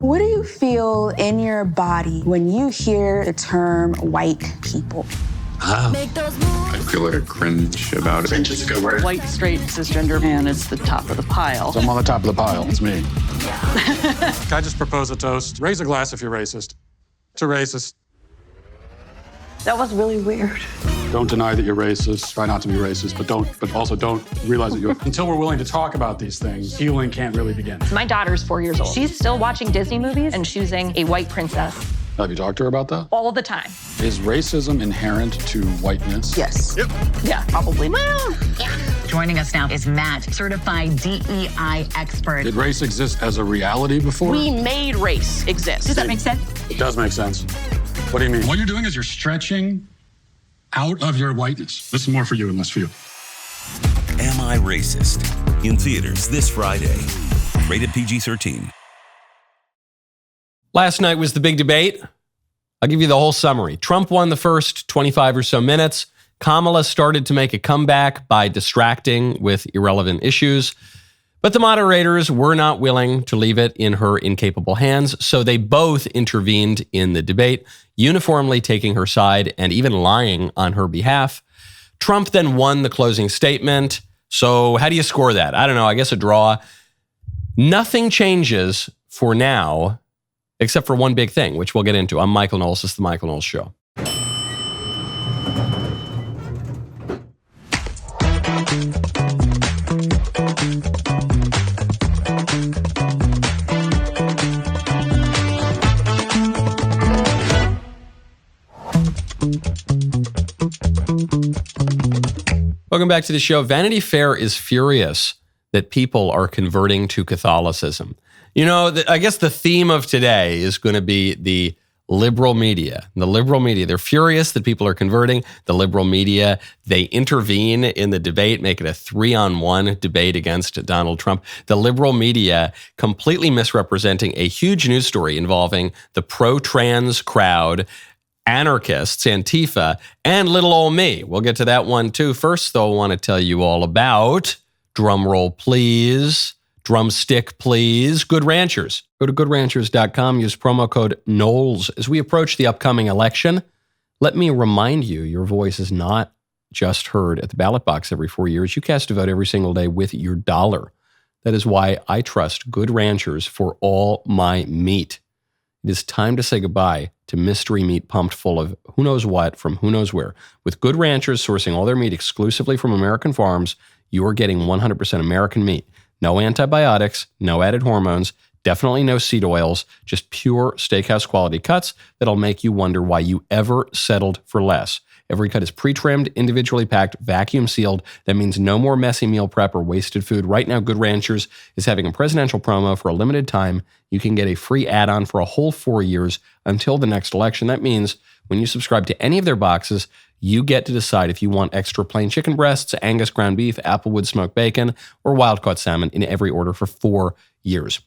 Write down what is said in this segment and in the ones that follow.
What do you feel in your body when you hear the term white people? I feel like a cringe about it. Cringe is a good word. White, straight, cisgender man is the top of the pile. So I'm on the top of the pile. It's me. Can I just propose a toast? Raise a glass if you're racist. To racist. That was really weird. Don't deny that you're racist. Try not to be racist, but also don't realize that you're. Until we're willing to talk about these things, healing can't really begin. My daughter's 4 years old. She's still watching Disney movies and choosing a white princess. Have you talked to her about that? All the time. Is racism inherent to whiteness? Yes. Yep. Yeah, probably. Joining us now is Matt, certified DEI expert. Did race exist as a reality before? We made race exist. Does that make sense? It does make sense. What do you mean? What you're doing is you're stretching out of your whiteness. This is more for you and less for you. Am I Racist? In theaters this Friday. Rated PG-13. Last night was the big debate. I'll give you the whole summary. Trump won the first 25 or so minutes. Kamala started to make a comeback by distracting with irrelevant issues. But the moderators were not willing to leave it in her incapable hands, so they both intervened in the debate, uniformly taking her side and even lying on her behalf. Trump then won the closing statement. So how do you score that? I don't know. I guess a draw. Nothing changes for now, except for one big thing, which we'll get into. I'm Michael Knowles. This is The Michael Knowles Show. Welcome back to the show. Vanity Fair is furious that people are converting to Catholicism. You know, I guess the theme of today is going to be the liberal media. The liberal media, they're furious that people are converting. The liberal media, they intervene in the debate, make it a 3-on-1 debate against Donald Trump. The liberal media completely misrepresenting a huge news story involving the pro-trans crowd, Anarchists, Antifa, and little old me. We'll get to that one too. First, though, I want to tell you all about, drum roll please, drumstick please, Good Ranchers. Go to goodranchers.com, use promo code Knowles. As we approach the upcoming election, let me remind you, your voice is not just heard at the ballot box every 4 years. You cast a vote every single day with your dollar. That is why I trust Good Ranchers for all my meat. It is time to say goodbye to mystery meat pumped full of who knows what from who knows where. With Good Ranchers sourcing all their meat exclusively from American farms, you are getting 100% American meat. No antibiotics, no added hormones, definitely no seed oils, just pure steakhouse quality cuts that'll make you wonder why you ever settled for less. Every cut is pre-trimmed, individually packed, vacuum sealed. That means no more messy meal prep or wasted food. Right now, Good Ranchers is having a presidential promo for a limited time. You can get a free add-on for a whole 4 years until the next election. That means when you subscribe to any of their boxes, you get to decide if you want extra plain chicken breasts, Angus ground beef, Applewood smoked bacon, or wild-caught salmon in every order for 4 years.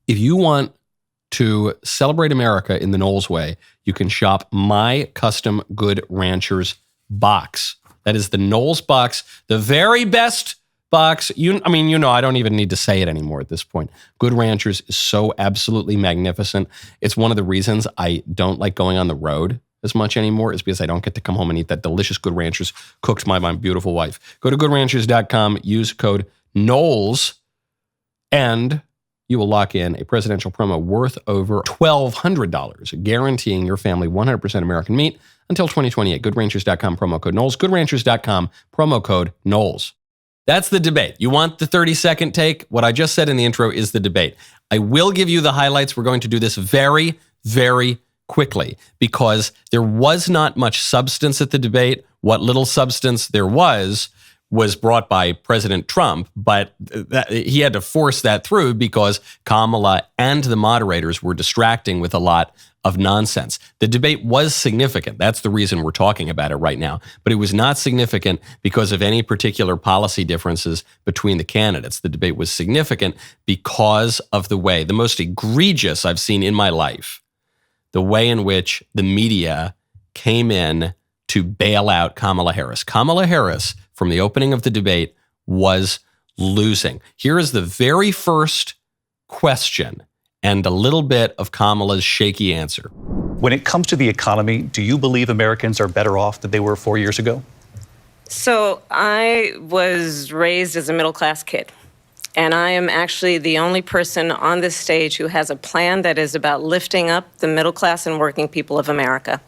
If you want to celebrate America in the Knowles way, you can shop my custom Good Ranchers box. That is the Knowles box, the very best box. I don't even need to say it anymore at this point. Good Ranchers is so absolutely magnificent. It's one of the reasons I don't like going on the road as much anymore, is because I don't get to come home and eat that delicious Good Ranchers cooked by my beautiful wife. Go to goodranchers.com, use code Knowles, and you will lock in a presidential promo worth over $1,200, guaranteeing your family 100% American meat until 2028. Goodranchers.com, promo code Knowles. Goodranchers.com, promo code Knowles. That's the debate. You want the 30-second take? What I just said in the intro is the debate. I will give you the highlights. We're going to do this very, very quickly because there was not much substance at the debate. What little substance there was brought by President Trump, but he had to force that through because Kamala and the moderators were distracting with a lot of nonsense. The debate was significant. That's the reason we're talking about it right now. But it was not significant because of any particular policy differences between the candidates. The debate was significant because of the most egregious I've seen in my life, the way in which the media came in to bail out Kamala Harris. Kamala Harris, from the opening of the debate, was losing. Here is the very first question, and a little bit of Kamala's shaky answer. When it comes to the economy, do you believe Americans are better off than they were 4 years ago? So I was raised as a middle-class kid, and I am actually the only person on this stage who has a plan that is about lifting up the middle class and working people of America.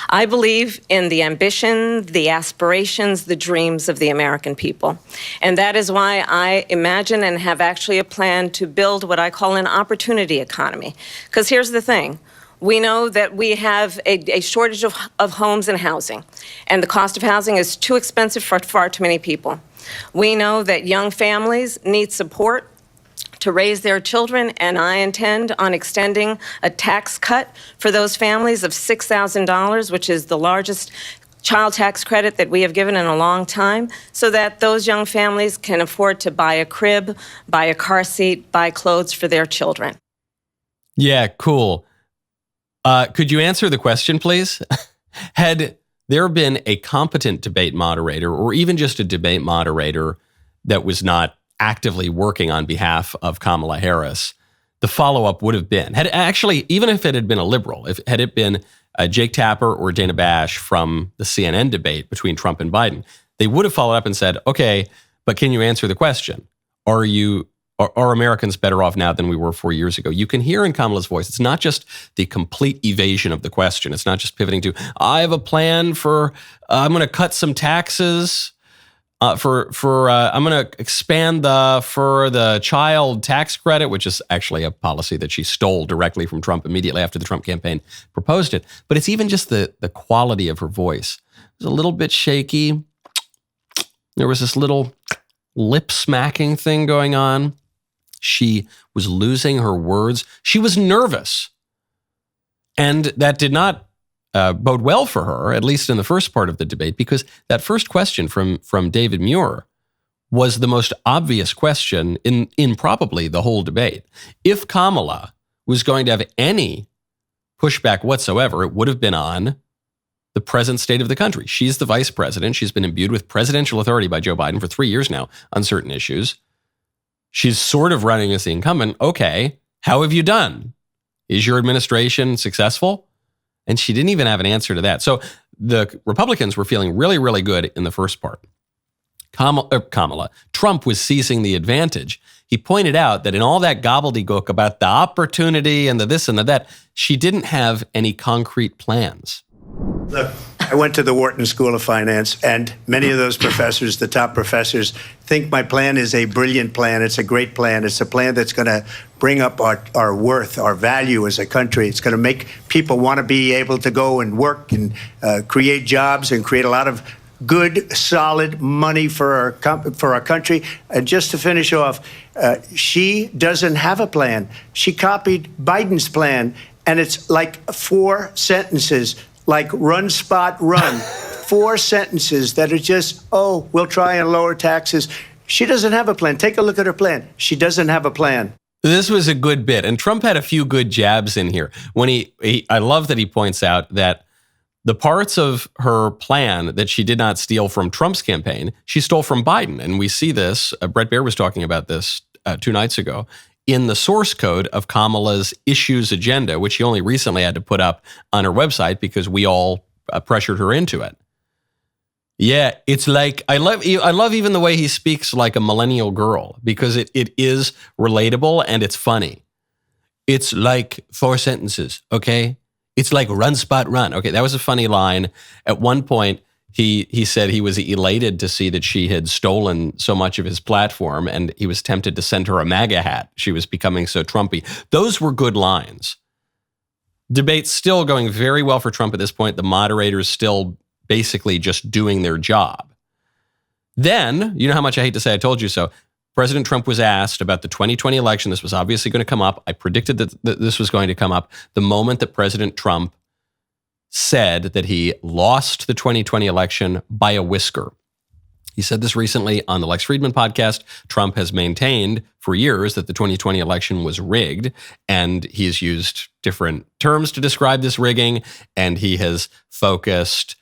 I believe in the ambition, the aspirations, the dreams of the American people. And that is why I imagine and have actually a plan to build what I call an opportunity economy. Because here's the thing. We know that we have a shortage of homes and housing, and the cost of housing is too expensive for far too many people. We know that young families need support to raise their children, and I intend on extending a tax cut for those families of $6,000, which is the largest child tax credit that we have given in a long time, so that those young families can afford to buy a crib, buy a car seat, buy clothes for their children. Yeah, cool. Could you answer the question, please? Had there been a competent debate moderator, or even just a debate moderator that was not actively working on behalf of Kamala Harris, the follow-up would have been, even if it had been a liberal, had it been Jake Tapper or Dana Bash from the CNN debate between Trump and Biden, they would have followed up and said, okay, but can you answer the question? Are Americans better off now than we were 4 years ago? You can hear in Kamala's voice, it's not just the complete evasion of the question. It's not just pivoting to, I have a plan for, I'm going to cut some taxes, I'm going to expand for the child tax credit, which is actually a policy that she stole directly from Trump immediately after the Trump campaign proposed it. But it's even just the quality of her voice. It was a little bit shaky. There was this little lip smacking thing going on. She was losing her words. She was nervous. And that did not bode well for her, at least in the first part of the debate, because that first question from David Muir was the most obvious question in probably the whole debate. If Kamala was going to have any pushback whatsoever, it would have been on the present state of the country. She's the vice president. She's been imbued with presidential authority by Joe Biden for 3 years now on certain issues. She's sort of running as the incumbent. Okay, how have you done? Is your administration successful? And she didn't even have an answer to that. So the Republicans were feeling really, really good in the first part. Trump was seizing the advantage. He pointed out that in all that gobbledygook about the opportunity and the this and the that, she didn't have any concrete plans. Look, I went to the Wharton School of Finance, and many of those professors, the top professors, think my plan is a brilliant plan. It's a great plan. It's a plan that's going to bring up our worth, our value as a country. It's going to make people want to be able to go and work and create jobs and create a lot of good, solid money for our country. And just to finish off, she doesn't have a plan. She copied Biden's plan, and it's like 4 sentences. Like run, spot, run. 4 sentences that are just, we'll try and lower taxes. She doesn't have a plan. Take a look at her plan. She doesn't have a plan. This was a good bit. And Trump had a few good jabs in here. When I love that he points out that the parts of her plan that she did not steal from Trump's campaign, she stole from Biden. And we see this, Bret Baier was talking about this 2 nights ago, in the source code of Kamala's issues agenda, which she only recently had to put up on her website because we all pressured her into it. Yeah, it's like, I love even the way he speaks like a millennial girl, because it is relatable and it's funny. It's like 4 sentences, okay? It's like run, spot, run. Okay, that was a funny line. At one point, he said he was elated to see that she had stolen so much of his platform, and he was tempted to send her a MAGA hat. She was becoming so Trumpy. Those were good lines. Debate's still going very well for Trump at this point. The moderators still basically just doing their job. Then, you know how much I hate to say I told you so, President Trump was asked about the 2020 election. This was obviously going to come up. I predicted that this was going to come up the moment that President Trump said that he lost the 2020 election by a whisker. He said this recently on the Lex Friedman podcast. Trump has maintained for years that the 2020 election was rigged, and he's used different terms to describe this rigging, and he has focused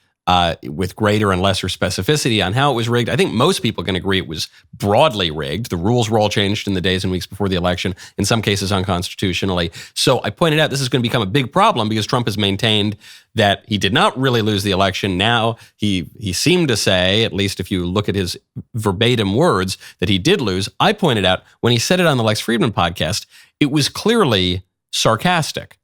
with greater and lesser specificity on how it was rigged. I think most people can agree it was broadly rigged. The rules were all changed in the days and weeks before the election, in some cases unconstitutionally. So I pointed out this is going to become a big problem because Trump has maintained that he did not really lose the election. Now he seemed to say, at least if you look at his verbatim words, that he did lose. I pointed out when he said it on the Lex Fridman podcast, it was clearly sarcastic.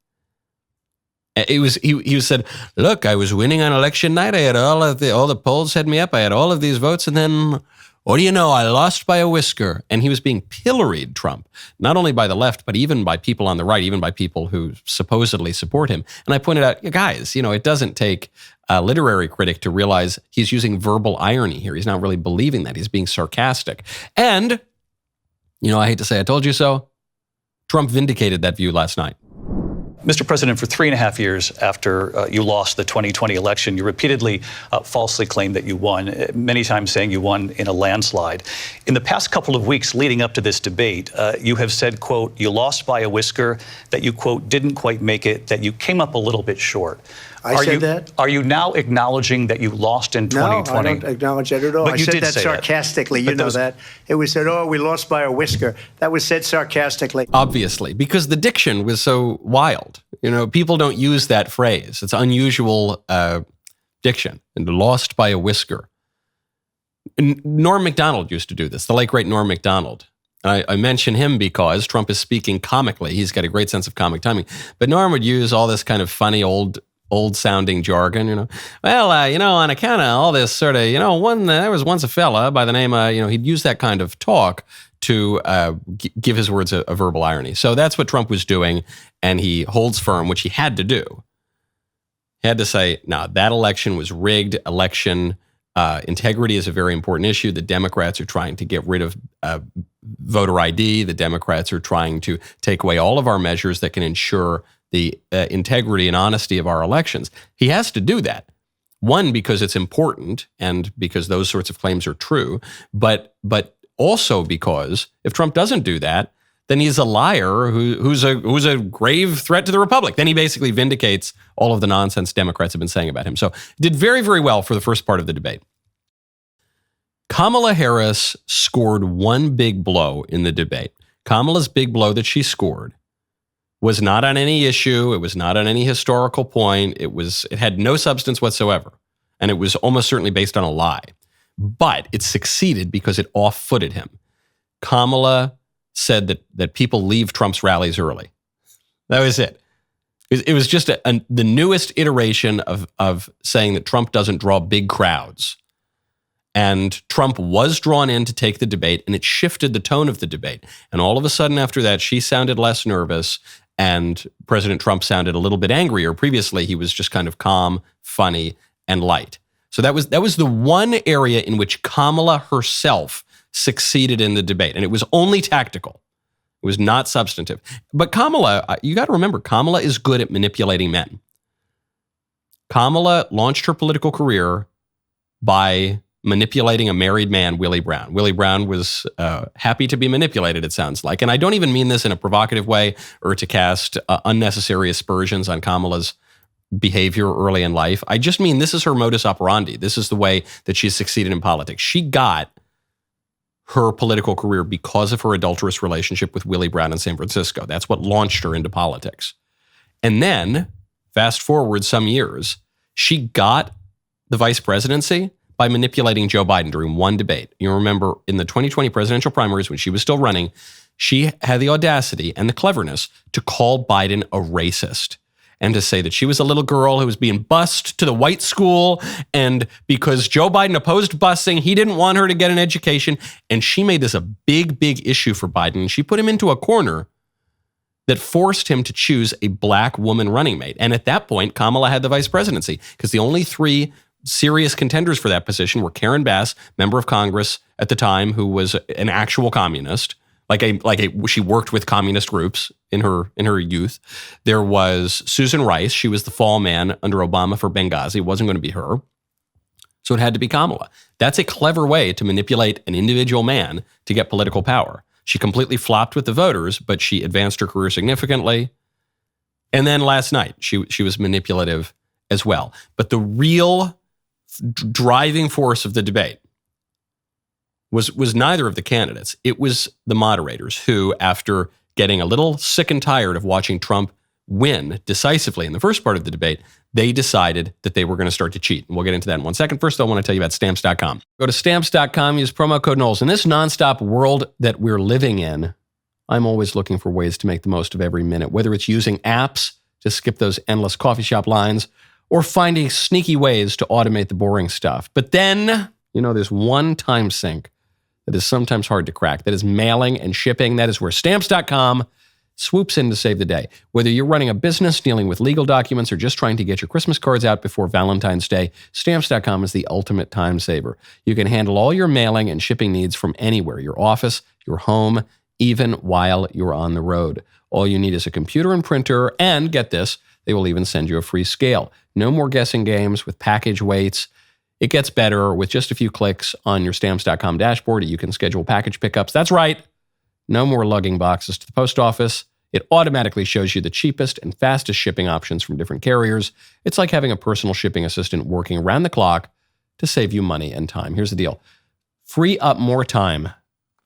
He said, look, I was winning on election night. I had all the polls had me up. I had all of these votes. And then, what do you know? I lost by a whisker. And he was being pilloried, Trump, not only by the left, but even by people on the right, even by people who supposedly support him. And I pointed out, guys, it doesn't take a literary critic to realize he's using verbal irony here. He's not really believing that. He's being sarcastic. And, I hate to say I told you so, Trump vindicated that view last night. Mr. President, for 3.5 years after you lost the 2020 election, you repeatedly falsely claimed that you won, many times saying you won in a landslide. In the past couple of weeks leading up to this debate, you have said, quote, you lost by a whisker, that you, quote, didn't quite make it, that you came up a little bit short. I said that? Are you now acknowledging that you lost in 2020? No, I don't acknowledge that at all. But I said that sarcastically. You know that. It was said, we lost by a whisker. That was said sarcastically. Obviously, because the diction was so wild. People don't use that phrase. It's unusual diction. And lost by a whisker. Norm Macdonald used to do this, the late, great Norm Macdonald. And I mention him because Trump is speaking comically. He's got a great sense of comic timing. But Norm would use all this kind of funny old-sounding jargon, Well, on account of all this sort of, there was once a fella by the name of, he'd use that kind of talk to give his words a verbal irony. So that's what Trump was doing, and he holds firm, which he had to do. He had to say, no, that election was rigged. Election integrity is a very important issue. The Democrats are trying to get rid of voter ID. The Democrats are trying to take away all of our measures that can ensure the integrity and honesty of our elections. He has to do that. One, because it's important and because those sorts of claims are true, but also because if Trump doesn't do that, then he's a liar who's a grave threat to the republic. Then he basically vindicates all of the nonsense Democrats have been saying about him. So did very, very well for the first part of the debate. Kamala Harris scored one big blow in the debate. Kamala's big blow that she scored was not on any issue. It was not on any historical point. It had no substance whatsoever. And it was almost certainly based on a lie. But it succeeded because it off-footed him. Kamala said that people leave Trump's rallies early. That was it. It was just the newest iteration of saying that Trump doesn't draw big crowds. And Trump was drawn in to take the debate, and it shifted the tone of the debate. And all of a sudden after that, she sounded less nervous, and President Trump sounded a little bit angrier. Previously, he was just kind of calm, funny, and light. So that was the one area in which Kamala herself succeeded in the debate. And it was only tactical. It was not substantive. But Kamala, you got to remember, Kamala is good at manipulating men. Kamala launched her political career by manipulating a married man, Willie Brown. Willie Brown was happy to be manipulated, it sounds like. And I don't even mean this in a provocative way or to cast unnecessary aspersions on Kamala's behavior early in life. I just mean this is her modus operandi. This is the way that she's succeeded in politics. She got her political career because of her adulterous relationship with Willie Brown in San Francisco. That's what launched her into politics. And then, fast forward some years, she got the vice presidency by manipulating Joe Biden during one debate. You remember in the 2020 presidential primaries when she was still running, she had the audacity and the cleverness to call Biden a racist and to say that she was a little girl who was being bused to the white school, and because Joe Biden opposed busing, he didn't want her to get an education, and she made this a big, big issue for Biden. She put him into a corner that forced him to choose a black woman running mate. And at that point, Kamala had the vice presidency because the only three serious contenders for that position were Karen Bass, member of Congress at the time, who was an actual communist, she worked with communist groups in her youth. There was Susan Rice. She was the fall man under Obama for Benghazi. It wasn't going to be her. So it had to be Kamala. That's a clever way to manipulate an individual man to get political power. She completely flopped with the voters, but she advanced her career significantly. And then last night, she was manipulative as well. But the real driving force of the debate was neither of the candidates. It was the moderators who, after getting a little sick and tired of watching Trump win decisively in the first part of the debate, they decided that they were going to start to cheat. And we'll get into that in 1 second. First, I want to tell you about Stamps.com. Go to Stamps.com, use promo code Knowles. In this nonstop world that we're living in, I'm always looking for ways to make the most of every minute, whether it's using apps to skip those endless coffee shop lines or finding sneaky ways to automate the boring stuff. But then, there's one time sink that is sometimes hard to crack. That is mailing and shipping. That is where Stamps.com swoops in to save the day. Whether you're running a business, dealing with legal documents, or just trying to get your Christmas cards out before Valentine's Day, Stamps.com is the ultimate time saver. You can handle all your mailing and shipping needs from anywhere, your office, your home, even while you're on the road. All you need is a computer and printer, and get this, they will even send you a free scale. No more guessing games with package weights. It gets better. With just a few clicks on your Stamps.com dashboard, you can schedule package pickups. That's right. No more lugging boxes to the post office. It automatically shows you the cheapest and fastest shipping options from different carriers. It's like having a personal shipping assistant working around the clock to save you money and time. Here's the deal. Free up more time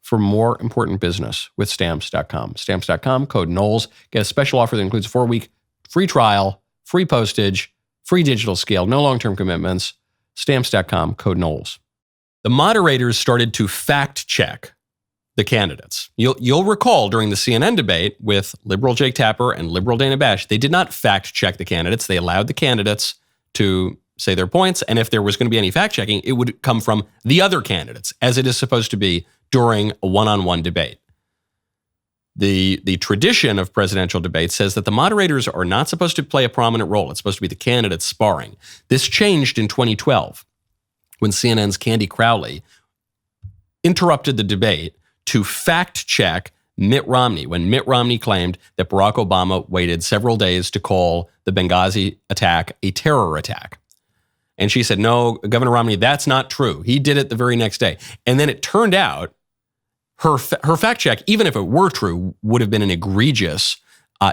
for more important business with Stamps.com. Stamps.com, code Knowles. Get a special offer that includes a 4-week free trial, free postage, free digital scale, no long-term commitments. Stamps.com, code Knowles. The moderators started to fact-check the candidates. You'll recall during the CNN debate with liberal Jake Tapper and liberal Dana Bash, they did not fact-check the candidates. They allowed the candidates to say their points, and if there was going to be any fact-checking, it would come from the other candidates, as it is supposed to be during a one-on-one debate. The tradition of presidential debates says that the moderators are not supposed to play a prominent role. It's supposed to be the candidates sparring. This changed in 2012 when CNN's Candy Crowley interrupted the debate to fact-check Mitt Romney when Mitt Romney claimed that Barack Obama waited several days to call the Benghazi attack a terror attack. And she said, no, Governor Romney, that's not true. He did it the very next day. And then it turned out her fact check, even if it were true, would have been an egregious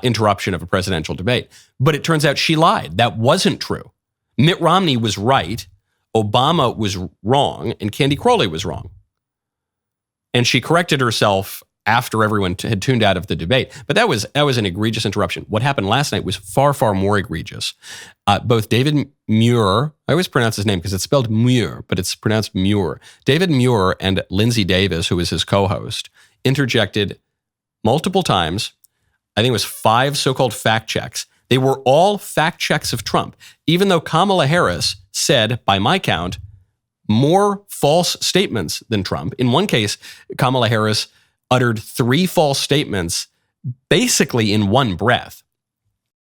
interruption of a presidential debate. But it turns out she lied. That wasn't true. Mitt Romney was right, Obama was wrong, and Candy Crowley was wrong. And she corrected herself after everyone had tuned out of the debate. But that was an egregious interruption. What happened last night was far, far more egregious. Both David Muir, I always pronounce his name because it's spelled Muir, but it's pronounced Muir. David Muir and Lindsay Davis, who is his co-host, interjected multiple times. I think it was 5 so-called fact checks. They were all fact checks of Trump, even though Kamala Harris said, by my count, more false statements than Trump. In one case, Kamala Harris uttered 3 false statements basically in one breath.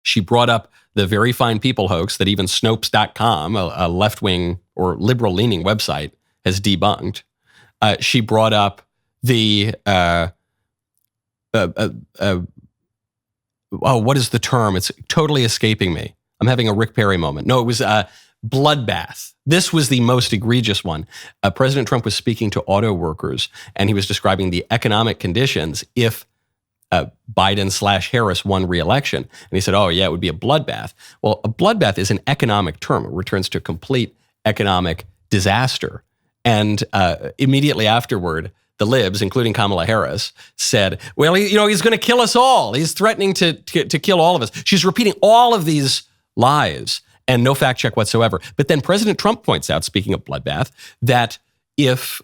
She brought up the Very Fine People hoax that even Snopes.com, a left-wing or liberal-leaning website, has debunked. She brought up the, what is the term? It's totally escaping me. I'm having a Rick Perry moment. No, it was bloodbath. This was the most egregious one. President Trump was speaking to auto workers, and he was describing the economic conditions if Biden/Harris won re-election. And he said, oh, yeah, it would be a bloodbath. Well, a bloodbath is an economic term. It returns to complete economic disaster. And immediately afterward, the libs, including Kamala Harris, said, well, he's going to kill us all. He's threatening to kill all of us. She's repeating all of these lies and no fact check whatsoever. But then President Trump points out, speaking of bloodbath, that if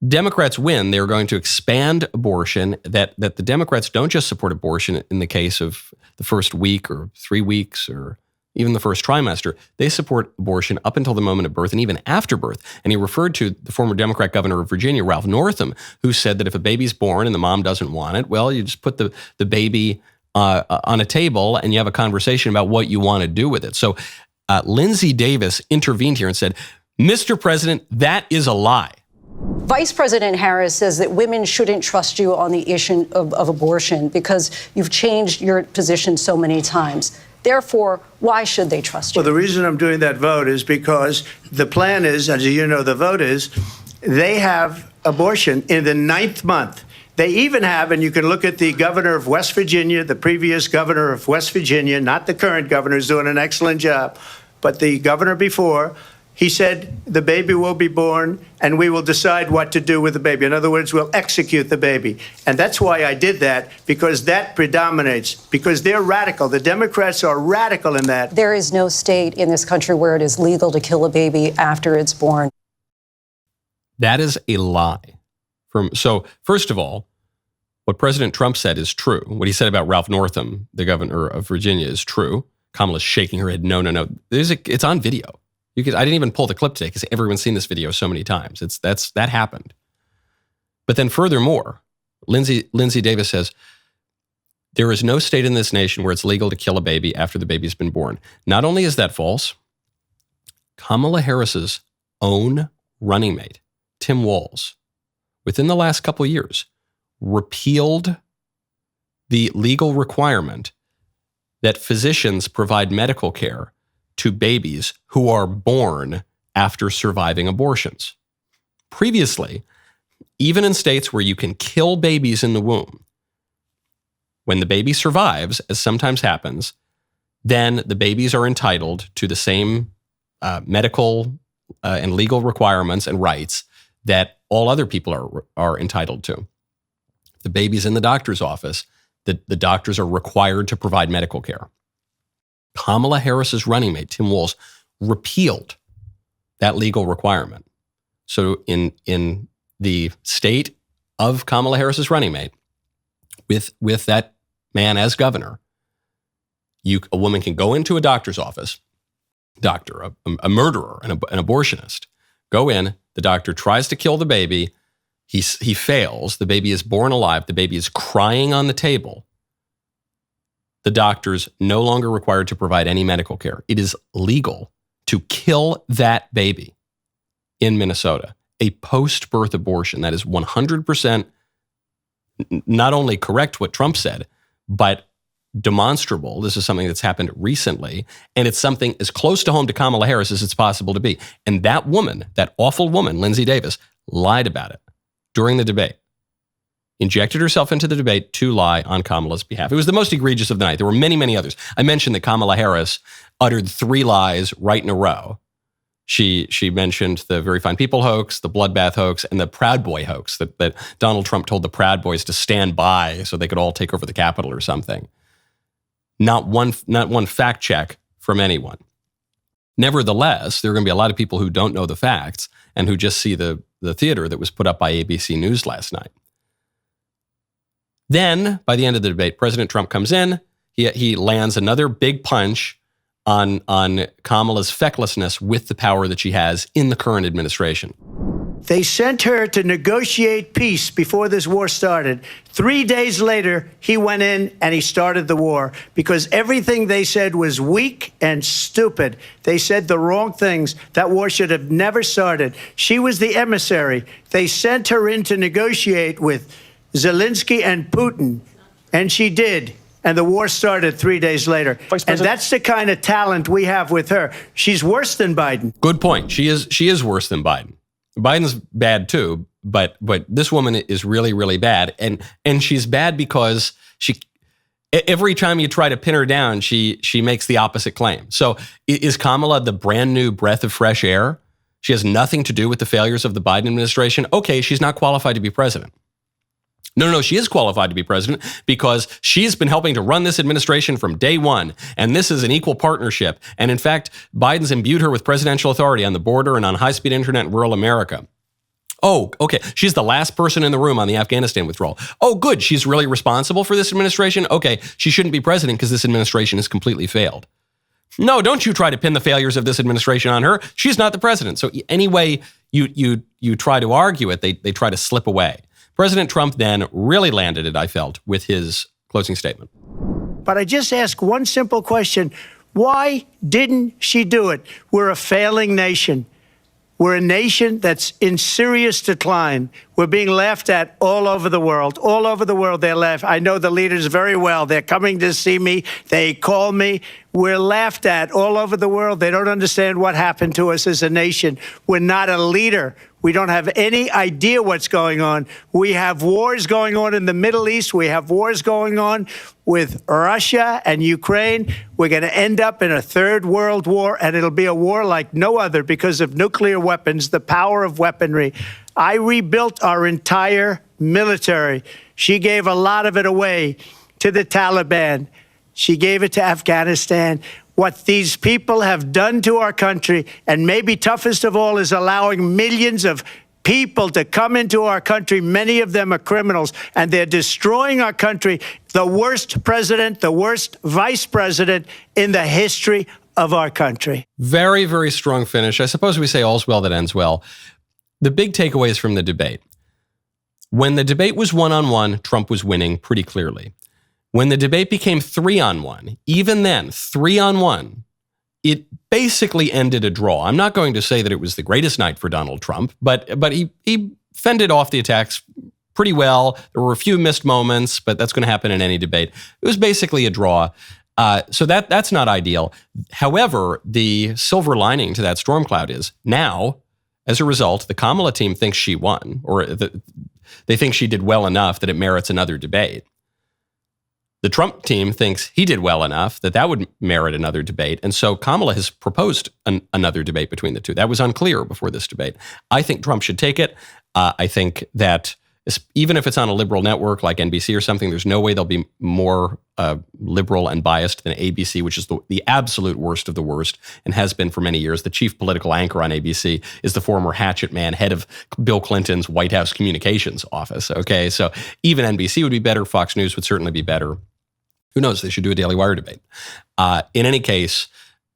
Democrats win, they're going to expand abortion, that the Democrats don't just support abortion in the case of the first week or 3 weeks or even the first trimester. They support abortion up until the moment of birth and even after birth. And he referred to the former Democrat governor of Virginia, Ralph Northam, who said that if a baby's born and the mom doesn't want it, well, you just put the baby on a table and you have a conversation about what you want to do with it. So Lindsay Davis intervened here and said, Mr. President, that is a lie. Vice President Harris says that women shouldn't trust you on the issue of abortion because you've changed your position so many times. Therefore, why should they trust you? Well, the reason I'm doing that vote is because the plan is, as you know, the vote is, they have abortion in the 9th month. They even have, and you can look at the governor of West Virginia, the previous governor of West Virginia, not the current governor, who's doing an excellent job, but the governor before, He said, the baby will be born and we will decide what to do with the baby. In other words, we'll execute the baby. And that's why I did that, because that predominates, because they're radical. The Democrats are radical in that. There is no state in this country where it is legal to kill a baby after it's born. That is a lie. So first of all, what President Trump said is true. What he said about Ralph Northam, the governor of Virginia, is true. Kamala's shaking her head, no. It's on video. I didn't even pull the clip today because everyone's seen this video so many times. That happened. But then furthermore, Lindsay Davis says, there is no state in this nation where it's legal to kill a baby after the baby's been born. Not only is that false, Kamala Harris's own running mate, Tim Walz, within the last couple of years, repealed the legal requirement that physicians provide medical care to babies who are born after surviving abortions. Previously, even in states where you can kill babies in the womb, when the baby survives, as sometimes happens, then the babies are entitled to the same medical and legal requirements and rights that all other people are entitled to. If the baby's in the doctor's office, the doctors are required to provide medical care. Kamala Harris's running mate, Tim Walz, repealed that legal requirement. So in the state of Kamala Harris's running mate, with that man as governor, a woman can go into a doctor's office, a murderer, an abortionist, go in, the doctor tries to kill the baby, he fails, the baby is born alive, the baby is crying on the table. The doctor's no longer required to provide any medical care. It is legal to kill that baby in Minnesota. A post-birth abortion that is 100% not only correct what Trump said, but demonstrable. This is something that's happened recently, and it's something as close to home to Kamala Harris as it's possible to be. And that woman, that awful woman, Lindsay Davis, lied about it during the debate. Injected herself into the debate to lie on Kamala's behalf. It was the most egregious of the night. There were many, many others. I mentioned that Kamala Harris uttered 3 lies right in a row. She mentioned the Very Fine People hoax, the bloodbath hoax, and the Proud Boy hoax that Donald Trump told the Proud Boys to stand by so they could all take over the Capitol or something. Not one fact check from anyone. Nevertheless, there are going to be a lot of people who don't know the facts and who just see the theater that was put up by ABC News last night. Then, by the end of the debate, President Trump comes in. He lands another big punch on Kamala's fecklessness with the power that she has in the current administration. They sent her to negotiate peace before this war started. 3 days later, he went in and he started the war because everything they said was weak and stupid. They said the wrong things. That war should have never started. She was the emissary. They sent her in to negotiate with Zelensky and Putin, and she did. And the war started 3 days later. And that's the kind of talent we have with her. She's worse than Biden. Good point. She is worse than Biden. Biden's bad too, but this woman is really, really bad. And she's bad because every time you try to pin her down, she makes the opposite claim. So is Kamala the brand new breath of fresh air? She has nothing to do with the failures of the Biden administration. Okay, she's not qualified to be president. No, she is qualified to be president because she's been helping to run this administration from day one. And this is an equal partnership. And in fact, Biden's imbued her with presidential authority on the border and on high-speed internet in rural America. Oh, okay. She's the last person in the room on the Afghanistan withdrawal. Oh, good. She's really responsible for this administration. Okay, she shouldn't be president because this administration has completely failed. No, don't you try to pin the failures of this administration on her. She's not the president. So any way you try to argue it, they try to slip away. President Trump then really landed it, I felt, with his closing statement. But I just ask one simple question. Why didn't she do it? We're a failing nation. We're a nation that's in serious decline. We're being laughed at all over the world. All over the world, they're laughing. I know the leaders very well. They're coming to see me. They call me. We're laughed at all over the world. They don't understand what happened to us as a nation. We're not a leader. We don't have any idea what's going on. We have wars going on in the Middle East. We have wars going on with Russia and Ukraine. We're going to end up in a third world war, and it'll be a war like no other because of nuclear weapons, the power of weaponry. I rebuilt our entire military. She gave a lot of it away to the Taliban. She gave it to Afghanistan. What these people have done to our country, and maybe toughest of all, is allowing millions of people to come into our country. Many of them are criminals, and they're destroying our country. The worst president, the worst vice president in the history of our country. Very, very strong finish. I suppose we say all's well that ends well. The big takeaways from the debate. When the debate was one-on-one, Trump was winning pretty clearly. When the debate became 3-on-1, even then, 3-on-1, it basically ended a draw. I'm not going to say that it was the greatest night for Donald Trump, but he fended off the attacks pretty well. There were a few missed moments, but that's going to happen in any debate. It was basically a draw. So that's not ideal. However, the silver lining to that storm cloud is now, as a result, the Kamala team thinks she won, or they think she did well enough that it merits another debate. The Trump team thinks he did well enough that would merit another debate. And so Kamala has proposed another debate between the two. That was unclear before this debate. I think Trump should take it. I think that even if it's on a liberal network like NBC or something, there's no way they'll be more liberal and biased than ABC, which is the absolute worst of the worst and has been for many years. The chief political anchor on ABC is the former hatchet man, head of Bill Clinton's White House communications office. Okay, so even NBC would be better. Fox News would certainly be better. Who knows? They should do a DailyWire debate. In any case,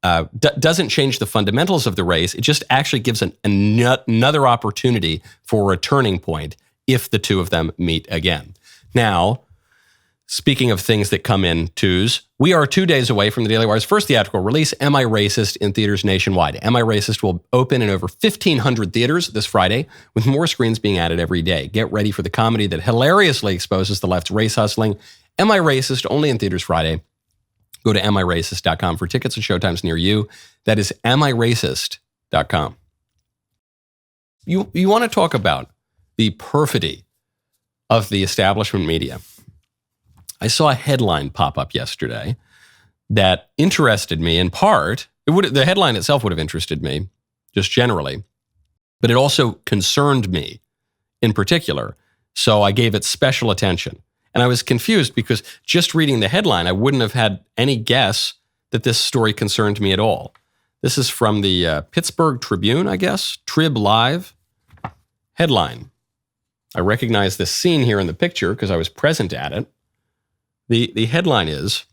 doesn't change the fundamentals of the race. It just actually gives another opportunity for a turning point if the two of them meet again. Now, speaking of things that come in twos, we are 2 days away from the Daily Wire's first theatrical release, Am I Racist, in theaters nationwide. Am I Racist will open in over 1,500 theaters this Friday, with more screens being added every day. Get ready for the comedy that hilariously exposes the left's race hustling. Am I Racist, only in theaters Friday. Go to amiracist.com for tickets and showtimes near you. That is amiracist.com. You want to talk about the perfidy of the establishment media. I saw a headline pop up yesterday that interested me in part. The headline itself would have interested me, just generally, but it also concerned me in particular. So I gave it special attention. And I was confused because just reading the headline, I wouldn't have had any guess that this story concerned me at all. This is from the Pittsburgh Tribune, I guess, Trib Live. Headline. I recognize this scene here in the picture because I was present at it. The headline is,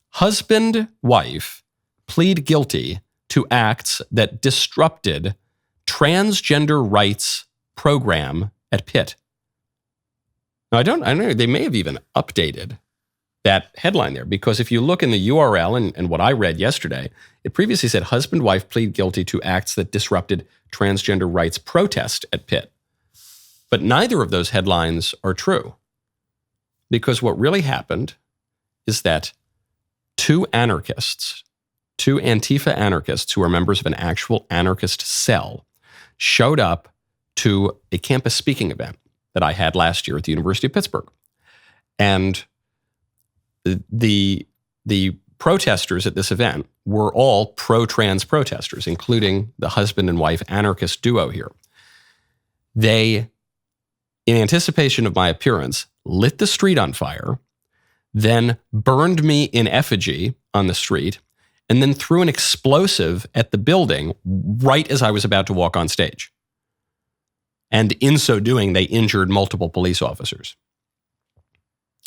Husband, Wife Plead Guilty to Acts That Disrupted Transgender Rights Program at Pitt. Now, I don't know, they may have even updated that headline there, because if you look in the URL and what I read yesterday, it previously said husband, wife plead guilty to acts that disrupted transgender rights protest at Pitt. But neither of those headlines are true, because what really happened is that two Antifa anarchists who are members of an actual anarchist cell showed up to a campus speaking event that I had last year at the University of Pittsburgh. And the protesters at this event were all pro-trans protesters, including the husband and wife anarchist duo here. They, in anticipation of my appearance, lit the street on fire, then burned me in effigy on the street, and then threw an explosive at the building right as I was about to walk on stage. And in so doing, they injured multiple police officers.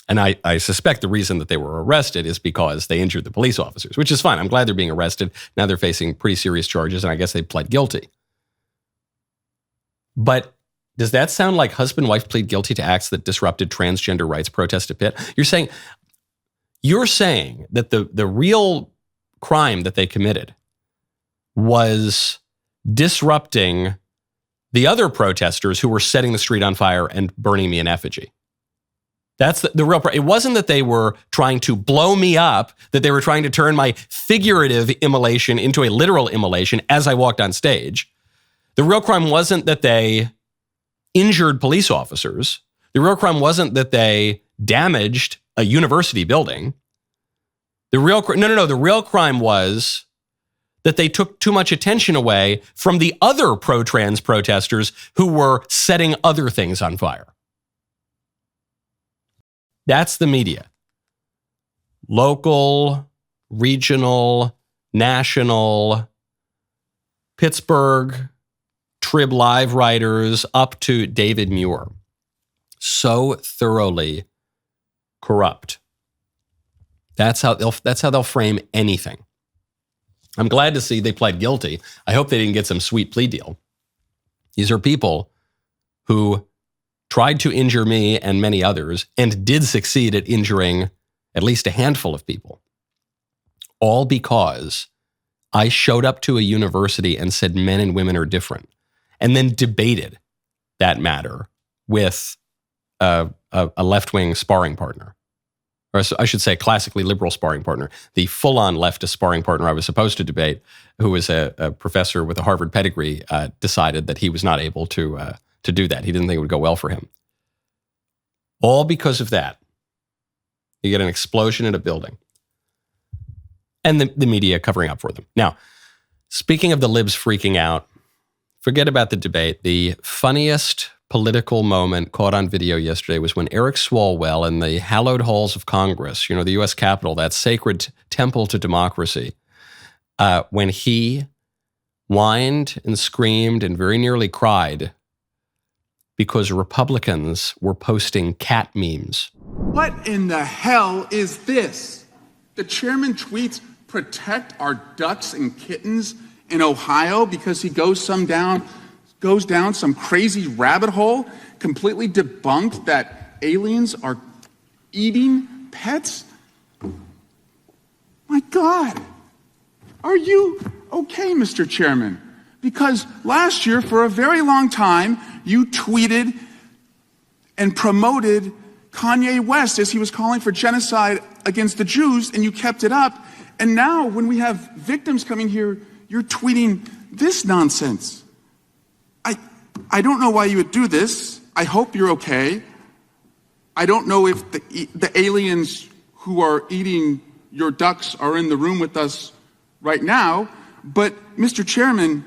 And I suspect the reason that they were arrested is because they injured the police officers, which is fine. I'm glad they're being arrested. Now they're facing pretty serious charges, and I guess they pled guilty. But does that sound like husband, wife plead guilty to acts that disrupted transgender rights protest at Pitt? You're saying that the real crime that they committed was disrupting the other protesters who were setting the street on fire and burning me in effigy. That's the real problem. It wasn't that they were trying to blow me up, that they were trying to turn my figurative immolation into a literal immolation as I walked on stage. The real crime wasn't that they injured police officers. The real crime wasn't that they damaged a university building. The real crime was that they took too much attention away from the other pro-trans protesters who were setting other things on fire. That's the media. Local, regional, national, Pittsburgh, Trib Live writers up to David Muir. So thoroughly corrupt. That's how they'll frame anything. I'm glad to see they pled guilty. I hope they didn't get some sweet plea deal. These are people who tried to injure me and many others and did succeed at injuring at least a handful of people. All because I showed up to a university and said men and women are different, and then debated that matter with a left-wing sparring partner. Or I should say classically liberal sparring partner, the full-on leftist sparring partner I was supposed to debate, who was a professor with a Harvard pedigree, decided that he was not able to do that. He didn't think it would go well for him. All because of that. You get an explosion in a building. And the media covering up for them. Now, speaking of the libs freaking out, forget about the debate. The funniest political moment caught on video yesterday was when Eric Swalwell in the hallowed halls of Congress, the U.S. Capitol, that sacred temple to democracy, when he whined and screamed and very nearly cried because Republicans were posting cat memes. What in the hell is this? The chairman tweets, "Protect our ducks and kittens in Ohio," because he goes down some crazy rabbit hole, completely debunked that aliens are eating pets? My God, are you okay, Mr. Chairman? Because last year, for a very long time, you tweeted and promoted Kanye West as he was calling for genocide against the Jews, and you kept it up. And now, when we have victims coming here, you're tweeting this nonsense. I don't know why you would do this. I hope you're okay. I don't know if the aliens who are eating your ducks are in the room with us right now, but Mr. Chairman,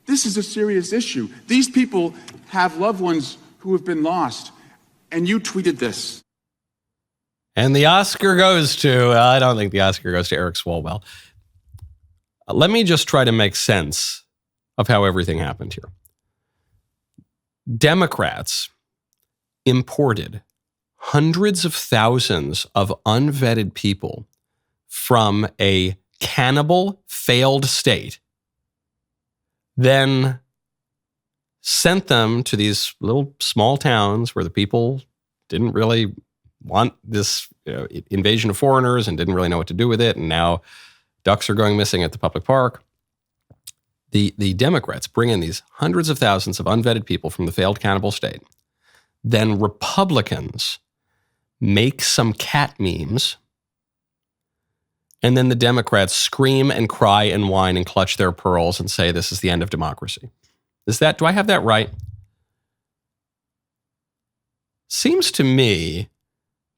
this is a serious issue. These people have loved ones who have been lost, and you tweeted this. And the Oscar goes to, I don't think the Oscar goes to Eric Swalwell. Let me just try to make sense of how everything happened here. Democrats imported hundreds of thousands of unvetted people from a cannibal, failed state, then sent them to these little small towns where the people didn't really want this invasion of foreigners and didn't really know what to do with it, and now ducks are going missing at the public park. The Democrats bring in these hundreds of thousands of unvetted people from the failed cannibal state. Then Republicans make some cat memes. And then the Democrats scream and cry and whine and clutch their pearls and say this is the end of democracy. Do I have that right? Seems to me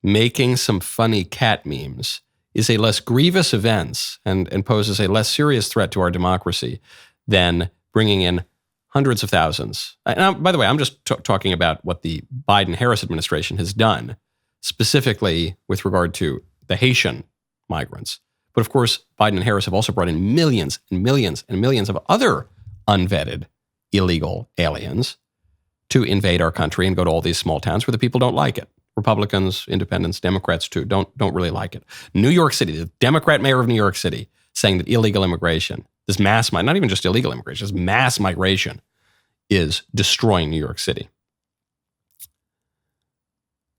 making some funny cat memes is a less grievous offense and poses a less serious threat to our democracy than bringing in hundreds of thousands. And by the way, I'm just talking about what the Biden-Harris administration has done, specifically with regard to the Haitian migrants. But of course, Biden and Harris have also brought in millions and millions and millions of other unvetted illegal aliens to invade our country and go to all these small towns where the people don't like it. Republicans, independents, Democrats too, don't really like it. New York City, the Democrat mayor of New York City, saying that illegal immigration, this mass, not even just illegal immigration, just mass migration is destroying New York City.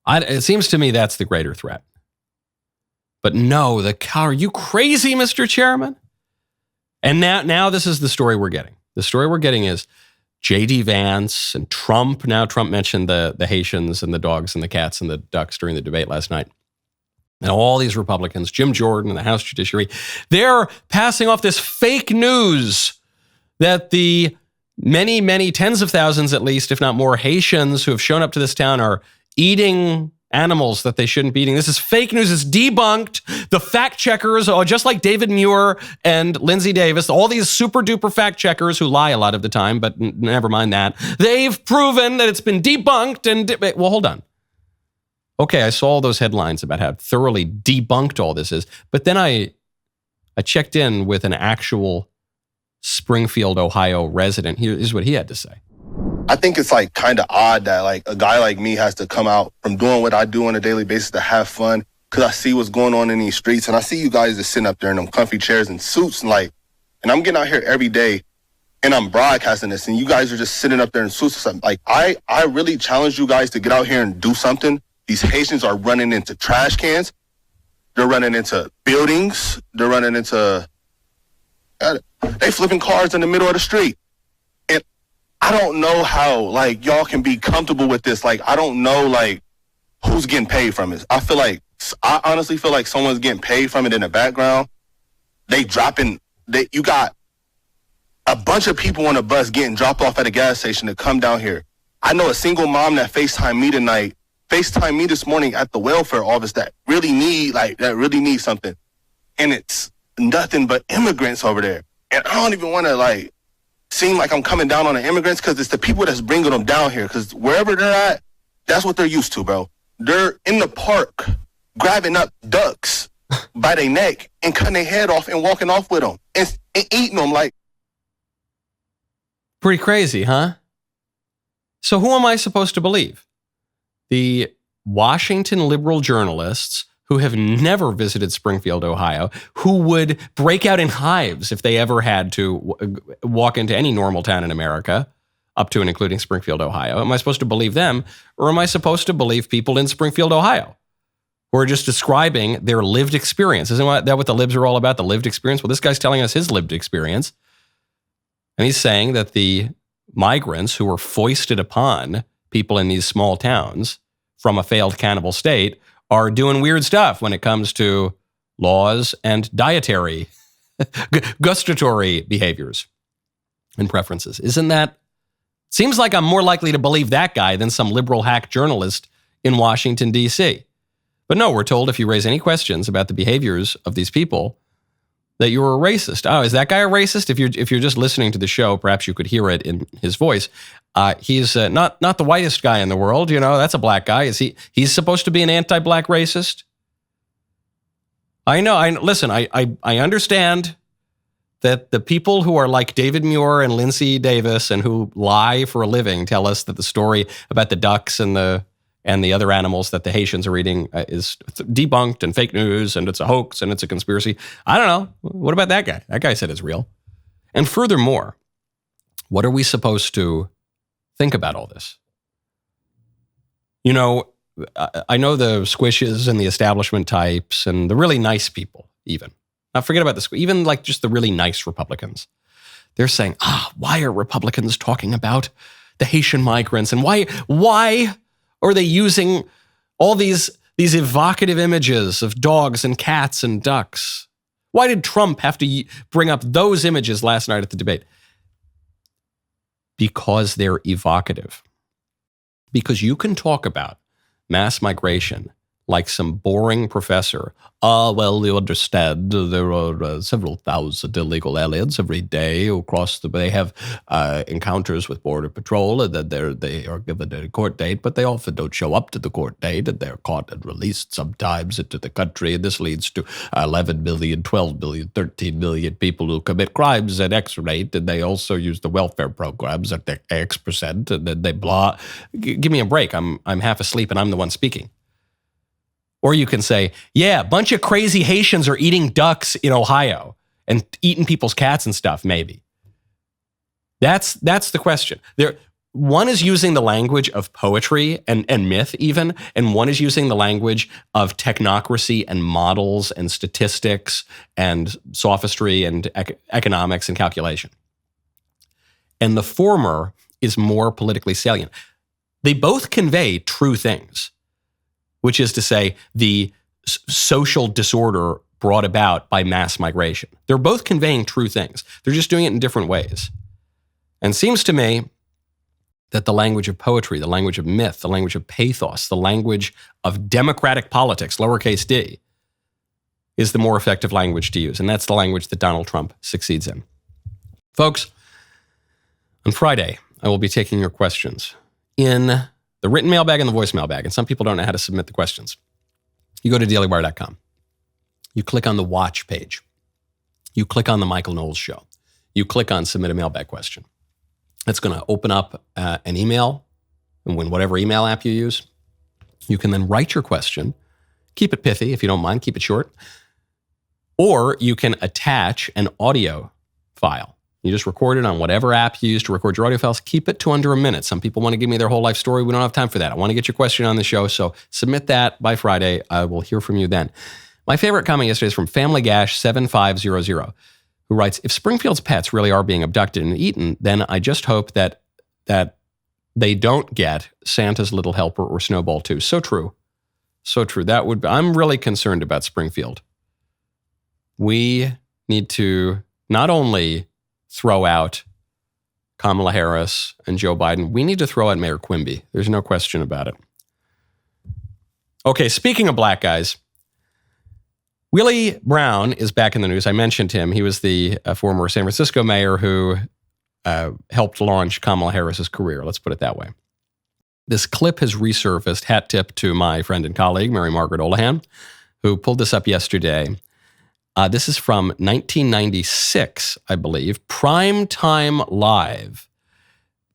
It seems to me that's the greater threat. But no, are you crazy, Mr. Chairman? And now this is the story we're getting. The story we're getting is J.D. Vance and Trump. Now Trump mentioned the Haitians and the dogs and the cats and the ducks during the debate last night. And all these Republicans, Jim Jordan and the House Judiciary, they're passing off this fake news that the many, many tens of thousands at least, if not more, Haitians who have shown up to this town are eating animals that they shouldn't be eating. This is fake news. It's debunked. The fact checkers, just like David Muir and Lindsay Davis, all these super duper fact checkers who lie a lot of the time, but never mind that. They've proven that it's been debunked. And well, hold on. Okay, I saw all those headlines about how thoroughly debunked all this is, but then I checked in with an actual Springfield, Ohio resident. Here's what he had to say. I think it's like kind of odd that like a guy like me has to come out from doing what I do on a daily basis to have fun because I see what's going on in these streets and I see you guys just sitting up there in them comfy chairs and suits and I'm getting out here every day and I'm broadcasting this and you guys are just sitting up there in suits or something. Like I really challenge you guys to get out here and do something. These Haitians are running into trash cans. They're running into buildings. They're running into, they flipping cars in the middle of the street. I don't know how, like, y'all can be comfortable with this. Like, I don't know, like, who's getting paid from it. I honestly feel like someone's getting paid from it in the background. You got a bunch of people on a bus getting dropped off at a gas station to come down here. I know a single mom that FaceTimed me this morning at the welfare office that really need something. And it's nothing but immigrants over there. And I don't even want to, seem like I'm coming down on the immigrants because it's the people that's bringing them down here because wherever they're at, that's what they're used to, bro. They're in the park grabbing up ducks by their neck and cutting their head off and walking off with them and eating them like. Pretty crazy, huh? So who am I supposed to believe? The Washington liberal journalists who have never visited Springfield, Ohio, who would break out in hives if they ever had to walk into any normal town in America, up to and including Springfield, Ohio. Am I supposed to believe them, or am I supposed to believe people in Springfield, Ohio, who are just describing their lived experience? Isn't that what the libs are all about, the lived experience? Well, this guy's telling us his lived experience, and he's saying that the migrants who were foisted upon people in these small towns from a failed cannibal state are doing weird stuff when it comes to laws and dietary, gustatory behaviors and preferences. Seems like I'm more likely to believe that guy than some liberal hack journalist in Washington, D.C. But no, we're told if you raise any questions about the behaviors of these people, that you're a racist. Oh, is that guy a racist? If you're just listening to the show, perhaps you could hear it in his voice. He's not the whitest guy in the world. That's a black guy. He's supposed to be an anti-black racist? I know. Listen, I understand that the people who are like David Muir and Lindsay Davis and who lie for a living tell us that the story about the ducks and the other animals that the Haitians are eating is debunked and fake news and it's a hoax and it's a conspiracy. I don't know. What about that guy? That guy said it's real. And furthermore, what are we supposed to think about all this? I know the squishes and the establishment types and the really nice people even. Now forget about even like just the really nice Republicans. They're saying, why are Republicans talking about the Haitian migrants and why are they using all these evocative images of dogs and cats and ducks? Why did Trump have to bring up those images last night at the debate? Because they're evocative. Because you can talk about mass migration like some boring professor. Well, you understand, there are several thousand illegal aliens every day who cross they have encounters with Border Patrol, and then they are given a court date, but they often don't show up to the court date, and they're caught and released sometimes into the country, and this leads to 11 million, 12 million, 13 million people who commit crimes at X rate, and they also use the welfare programs at the X%, and then they blah. Give me a break. I'm half asleep, and I'm the one speaking. Or you can say, yeah, a bunch of crazy Haitians are eating ducks in Ohio and eating people's cats and stuff, maybe. That's the question. One is using the language of poetry and myth even, and one is using the language of technocracy and models and statistics and sophistry and economics and calculation. And the former is more politically salient. They both convey true things, which is to say the social disorder brought about by mass migration. They're both conveying true things. They're just doing it in different ways. And it seems to me that the language of poetry, the language of myth, the language of pathos, the language of democratic politics, lowercase d, is the more effective language to use. And that's the language that Donald Trump succeeds in. Folks, on Friday, I will be taking your questions in the written mailbag and the voice mailbag. And some people don't know how to submit the questions. You go to dailywire.com. You click on the watch page. You click on the Michael Knowles Show. You click on submit a mailbag question. It's going to open up an email, and when whatever email app you use, you can then write your question. Keep it pithy if you don't mind, keep it short. Or you can attach an audio file. You just record it on whatever app you use to record your audio files. Keep it to under a minute. Some people want to give me their whole life story. We don't have time for that. I want to get your question on the show, so submit that by Friday. I will hear from you then. My favorite comment yesterday is from Family Gash 7500, who writes, if Springfield's pets really are being abducted and eaten, then I just hope that they don't get Santa's Little Helper or Snowball 2. So true. So true. I'm really concerned about Springfield. We need to not only throw out Kamala Harris and Joe Biden, we need to throw out Mayor Quimby. There's no question about it. Okay, speaking of black guys, Willie Brown is back in the news. I mentioned him. He was the former San Francisco mayor who helped launch Kamala Harris's career. Let's put it that way. This clip has resurfaced, hat tip to my friend and colleague, Mary Margaret Olahan, who pulled this up yesterday. This is from 1996, I believe, Primetime Live,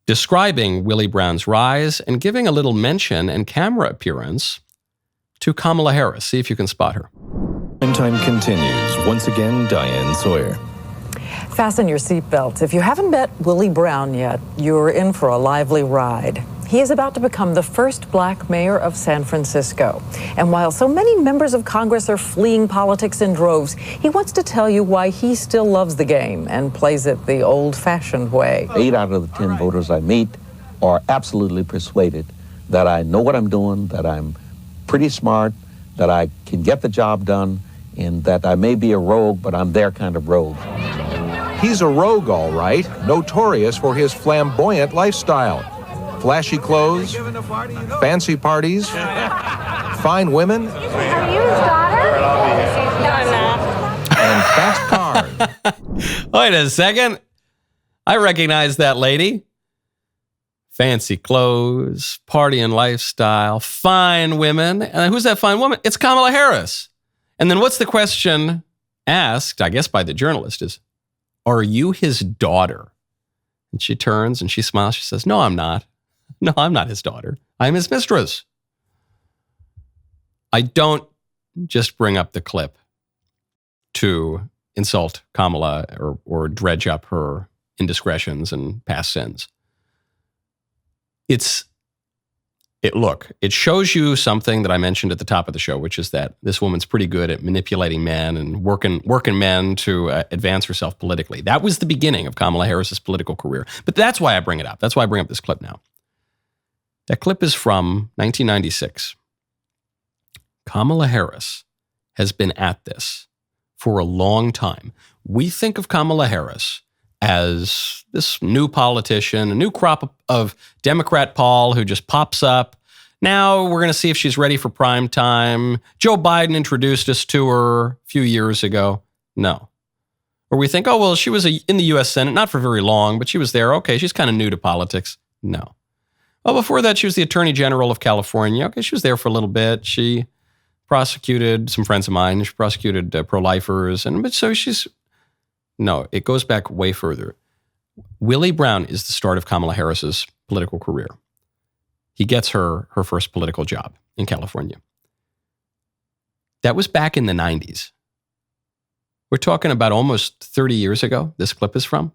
describing Willie Brown's rise and giving a little mention and camera appearance to Kamala Harris. See if you can spot her. Time continues. Once again, Diane Sawyer. Fasten your seatbelts. If you haven't met Willie Brown yet, you're in for a lively ride. He is about to become the first black mayor of San Francisco. And while so many members of Congress are fleeing politics in droves, he wants to tell you why he still loves the game and plays it the old-fashioned way. 8 out of the 10 voters I meet are absolutely persuaded that I know what I'm doing, that I'm pretty smart, that I can get the job done, and that I may be a rogue, but I'm their kind of rogue. He's a rogue, all right, notorious for his flamboyant lifestyle. Flashy clothes, fancy parties, fine women, Are you his daughter? and fast cars. Wait a second. I recognize that lady. Fancy clothes, partying lifestyle, fine women. And who's that fine woman? It's Kamala Harris. And then what's the question asked, I guess by the journalist, is, are you his daughter? And she turns and she smiles. She says, no, I'm not. No, I'm not his daughter. I'm his mistress. I don't just bring up the clip to insult Kamala or dredge up her indiscretions and past sins. It shows you something that I mentioned at the top of the show, which is that this woman's pretty good at manipulating men and working men to advance herself politically. That was the beginning of Kamala Harris's political career. But that's why I bring it up. That's why I bring up this clip now. That clip is from 1996. Kamala Harris has been at this for a long time. We think of Kamala Harris as this new politician, a new crop of Democrat Paul who just pops up. Now we're going to see if she's ready for prime time. Joe Biden introduced us to her a few years ago. No. Or we think, oh, well, she was in the U.S. Senate, not for very long, but she was there. Okay, she's kind of new to politics. No. Oh, before that, she was the Attorney General of California. Okay, she was there for a little bit. She prosecuted some friends of mine. She prosecuted pro-lifers. But so she's... No, it goes back way further. Willie Brown is the start of Kamala Harris's political career. He gets her first political job in California. That was back in the 90s. We're talking about almost 30 years ago, this clip is from.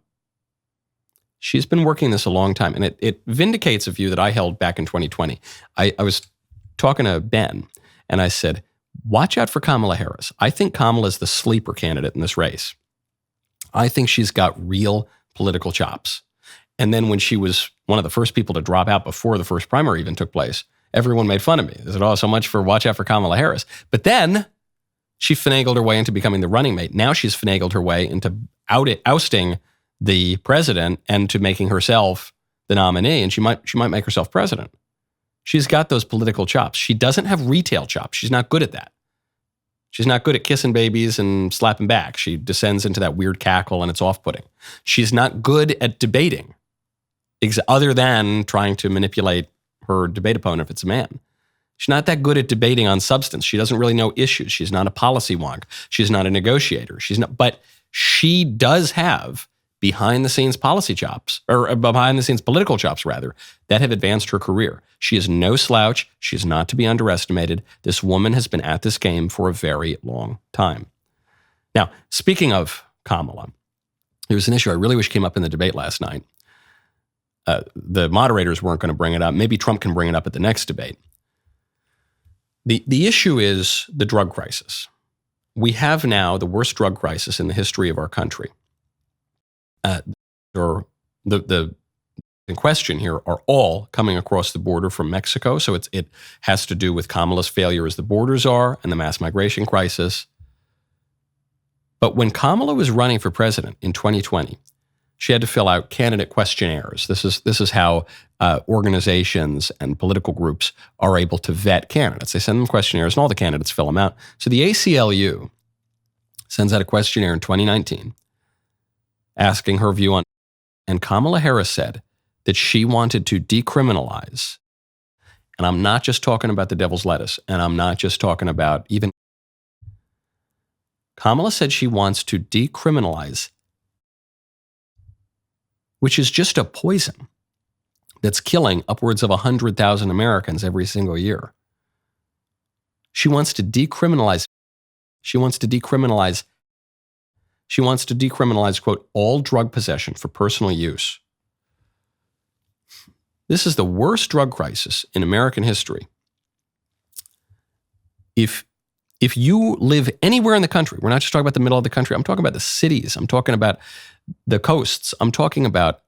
She's been working this a long time, and it vindicates a view that I held back in 2020. I was talking to Ben, and I said, watch out for Kamala Harris. I think Kamala is the sleeper candidate in this race. I think she's got real political chops. And then when she was one of the first people to drop out before the first primary even took place, everyone made fun of me. They said, oh, so much for watch out for Kamala Harris. But then she finagled her way into becoming the running mate. Now she's finagled her way into ousting the president and to making herself the nominee. And she might make herself president. She's got those political chops. She doesn't have retail chops. She's not good at that. She's not good at kissing babies and slapping back. She descends into that weird cackle and it's off-putting. She's not good at debating, other than trying to manipulate her debate opponent if it's a man. She's not that good at debating on substance. She doesn't really know issues. She's not a policy wonk. She's not a negotiator. But she does have behind-the-scenes policy chops, or behind-the-scenes political chops, rather, that have advanced her career. She is no slouch. She is not to be underestimated. This woman has been at this game for a very long time. Now, speaking of Kamala, there was an issue I really wish came up in the debate last night. The moderators weren't going to bring it up. Maybe Trump can bring it up at the next debate. The issue is the drug crisis. We have now the worst drug crisis in the history of our country. Or the in question here are all coming across the border from Mexico. So it has to do with Kamala's failure as the border czar and the mass migration crisis. But when Kamala was running for president in 2020, she had to fill out candidate questionnaires. This is how organizations and political groups are able to vet candidates. They send them questionnaires, and all the candidates fill them out. So the ACLU sends out a questionnaire in 2019 asking her view on, and Kamala Harris said that she wanted to decriminalize. And I'm not just talking about the devil's lettuce, and I'm not just talking about even. Kamala said she wants to decriminalize, which is just a poison that's killing upwards of 100,000 Americans every single year. She wants to decriminalize. She wants to decriminalize, quote, all drug possession for personal use. This is the worst drug crisis in American history. If you live anywhere in the country, we're not just talking about the middle of the country, I'm talking about the cities, I'm talking about the coasts, I'm talking about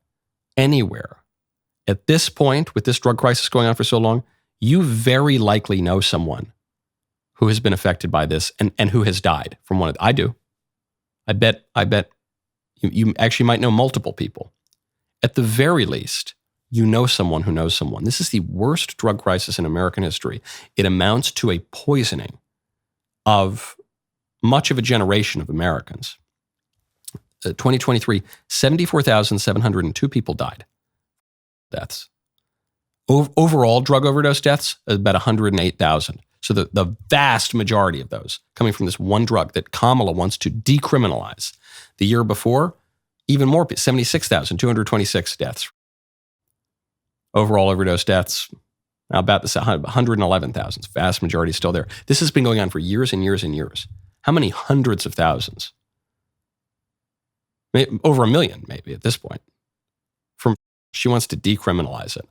anywhere. At this point, with this drug crisis going on for so long, you very likely know someone who has been affected by this and who has died from one of them. I do. I bet you actually might know multiple people. At the very least, you know someone who knows someone. This is the worst drug crisis in American history. It amounts to a poisoning of much of a generation of Americans. 2023, 74,702 people died. Deaths. Overall drug overdose deaths, about 108,000. So the vast majority of those coming from this one drug that Kamala wants to decriminalize. The year before, even more, 76,226 deaths. Overall overdose deaths, about this 111,000. Vast majority still there. This has been going on for years and years and years. How many hundreds of thousands? Maybe over 1 million, maybe at this point. She wants to decriminalize it.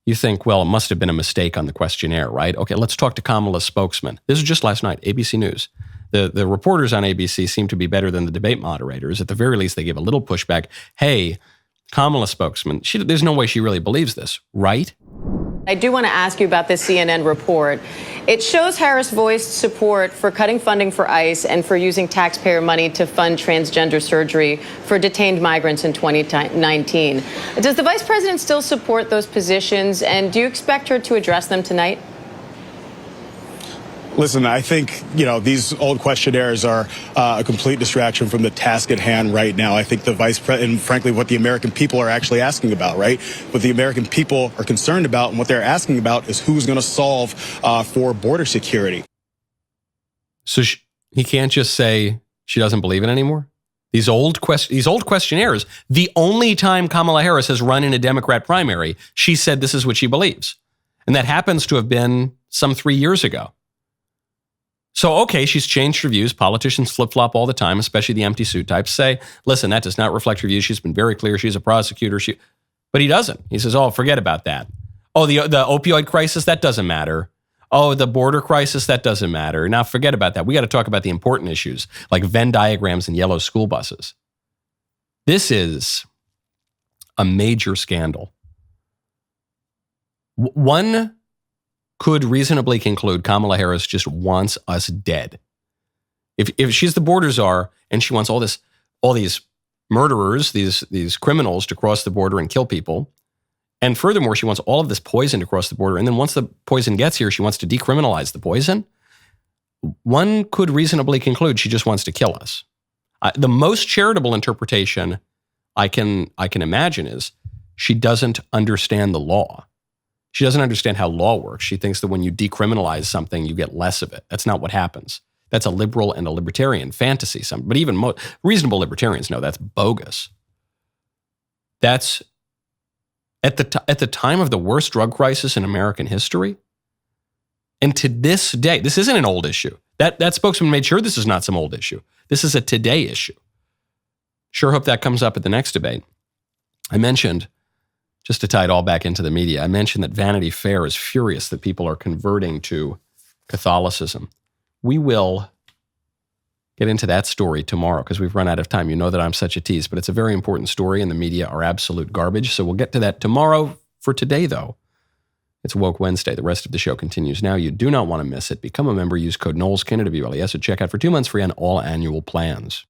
You think, well, it must have been a mistake on the questionnaire, right? Okay, let's talk to Kamala's spokesman. This was just last night, ABC News. The reporters on ABC seem to be better than the debate moderators. At the very least, they give a little pushback. Hey, Kamala spokesman, there's no way she really believes this, right? I do want to ask you about this CNN report. It shows Harris voiced support for cutting funding for ICE and for using taxpayer money to fund transgender surgery for detained migrants in 2019. Does the vice president still support those positions, and do you expect her to address them tonight? Listen, I think, these old questionnaires are a complete distraction from the task at hand right now. I think the vice president, and frankly, what the American people are actually asking about, right? What the American people are concerned about and what they're asking about is who's going to solve for border security. So he can't just say she doesn't believe it anymore? These old questionnaires, the only time Kamala Harris has run in a Democrat primary, she said this is what she believes. And that happens to have been some 3 years ago. So, okay, she's changed her views. Politicians flip-flop all the time, especially the empty suit types. Say, listen, that does not reflect her views. She's been very clear. She's a prosecutor. But he doesn't. He says, oh, forget about that. Oh, the opioid crisis, that doesn't matter. Oh, the border crisis, that doesn't matter. Now, forget about that. We got to talk about the important issues, like Venn diagrams and yellow school buses. This is a major scandal. One could reasonably conclude Kamala Harris just wants us dead. If she's the border czar and she wants all these murderers, these criminals to cross the border and kill people, and furthermore, she wants all of this poison to cross the border, and then once the poison gets here, she wants to decriminalize the poison, one could reasonably conclude she just wants to kill us. The most charitable interpretation I can imagine is she doesn't understand the law. She doesn't understand how law works. She thinks that when you decriminalize something, you get less of it. That's not what happens. That's a liberal and a libertarian fantasy. But even reasonable libertarians know that's bogus. That's at the time of the worst drug crisis in American history. And to this day, this isn't an old issue. That spokesman made sure this is not some old issue. This is a today issue. Sure hope that comes up at the next debate. I mentioned, just to tie it all back into the media, I mentioned that Vanity Fair is furious that people are converting to Catholicism. We will get into that story tomorrow because we've run out of time. You know that I'm such a tease, but it's a very important story and the media are absolute garbage. So we'll get to that tomorrow. For today, though, it's Woke Wednesday. The rest of the show continues now. You do not want to miss it. Become a member. Use code Knowles, KWLES at checkout for 2 months free on all annual plans.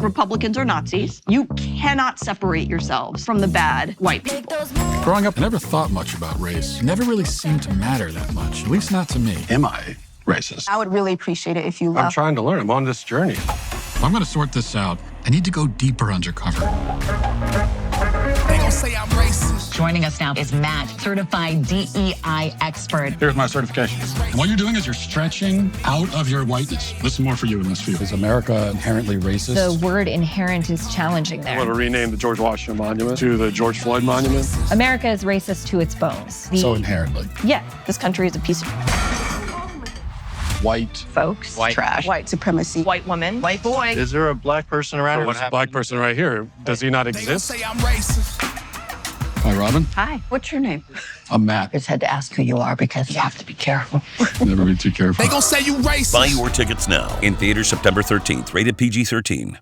Republicans are Nazis. You cannot separate yourselves from the bad white people. Growing up, I never thought much about race. It never really seemed to matter that much, at least not to me. Am I racist? I would really appreciate it if you left. I'm trying to learn. I'm on this journey. If I'm going to sort this out, I need to go deeper undercover. They gon' say I'm racist. Joining us now is Matt, certified DEI expert. Here's my certification. And what you're doing is you're stretching out of your whiteness. This is more for you in this field. Is America inherently racist? The word inherent is challenging there. I want to rename the George Washington Monument to the George Floyd Monument. America is racist to its bones. So inherently. Yeah, this country is a piece of white folks, White. trash, white supremacy, white woman, white boy. Is there a black person around? What's a black person right here? Does he not exist? Say I'm racist. Hi, Robin. Hi, what's your name? I'm Matt. Just had to ask who you are because you have to be careful. Never be too careful. They gon' say you racist. Buy your tickets now. In theaters September 13th. Rated PG-13.